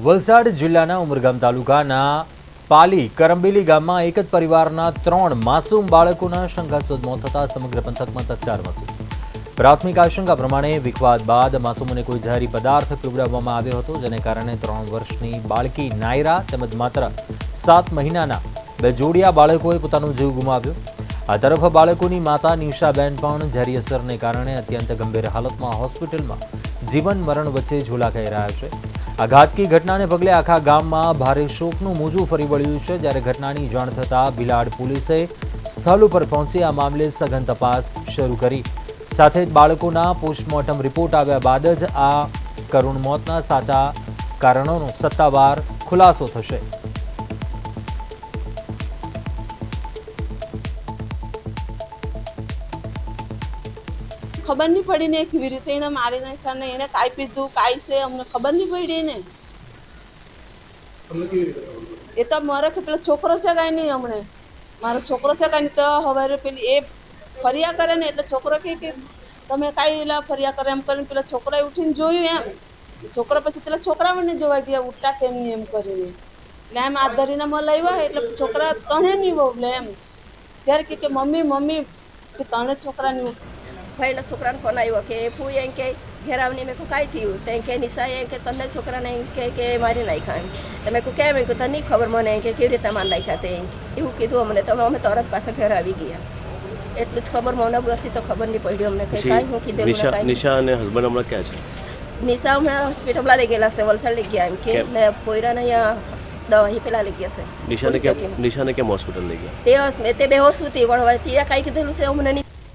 વલસાડ જિલ્લાના ઉમરગામ તાલુકાના પાલી કરંબેલી ગામમાં એક જ પરિવારના 3 માસૂમ બાળકોના શંકાસ્પદ મોત થતાં સમગ્ર પંથકમાં ચકચાર મચી। પ્રાથમિક આશંકા પ્રમાણે વિખવાદ બાદ માસૂમોને કોઈ ઝેરી પદાર્થ પીવડાવવામાં આવ્યો હતો, જેને કારણે 3 વર્ષની બાળકી નાયરા તેમજ માત્ર 7 મહિનાના 2 જોડિયા બાળકોએ પોતાનો જીવ ગુમાવ્યો। આ તરફ બાળકોની માતા નિશાબેન પણ ઝેરી અસરને કારણે અત્યંત ગંભીર હાલતમાં હોસ્પિટલમાં જીવન મરણ વચ્ચે ઝોલાકાઈ રહ્યા છે। આ ઘાતકી ઘટનાને પગલે આખા ગામમાં ભારે શોકનું મોજું ફરી વળ્યું છે। જ્યારે ઘટનાની જાણ થતાં ભીલાડ પોલીસે સ્થળ ઉપર પહોંચી આ મામલે સઘન તપાસ શરૂ કરી। સાથે જ બાળકોના પોસ્ટમોર્ટમ રિપોર્ટ આવ્યા બાદ જ આ કરુણ મોતના સાચા કારણોનો સત્તાવાર ખુલાસો થશે। ખબર નહીં પડી ને કેવી રીતે એને મારી નાખ્યા ને એને કાંઈ પીધું કાંઈ છે અમને ખબર નહીં પડી ને। એ તો મારે કે પેલો છોકરો છે કાંઈ નહીં, હમણે મારો છોકરો છે કાંઈ નહીં તો હવે પેલી એ ફરિયા કરે ને એટલે છોકરો કે તમે કાંઈ એલા ફરિયા કરે એમ કરીને પેલા છોકરાએ ઉઠીને જોયું એમ। છોકરા પછી પેલા છોકરાઓને જોવા ગયા ઉઠતા કેમ નહીં એમ કરીને એટલે એમ આ ધરીનામાં લાવ્યા એટલે છોકરા તણે નહીં બોલે એમ। ત્યારે કે મમ્મી મમ્મી કે તણે છોકરાની ભાઈના છોકરાને ફોન આવ્યો કે ફૂઈ એમ કે ઘેરાવની મેં કાંઈ થયું તો એમ કે નિશા એમ કે તને છોકરાને એમ કે મારી નાખ્યા તો મેં કેમ એમ કે તને નહીં ખબર મને એમ કે કેવી રીતે મારી નાખ્યા તે એવું કીધું અમને તો અમે તરત પાસે ઘરે આવી ગયા। એટલું જ ખબર મને બસી તો ખબર નહીં પડી અમને કંઈ કાંઈ હું કીધું। નિશા અને હસબન્ડ હમણાં ક્યાં છે? નિશા હમણાં હોસ્પિટલમાં લઈ ગયેલા છે, વલસાડ લઈ ગયા એમ કે ને પોયરાને અહીંયા દવા પેલા લઈ ગયા છે। નિશાને કેમ હોસ્પિટલ લઈ ગયા? તે બે હોસ્પિટલ પણ ત્યાં કાંઈ કીધેલું છે અમને નહીં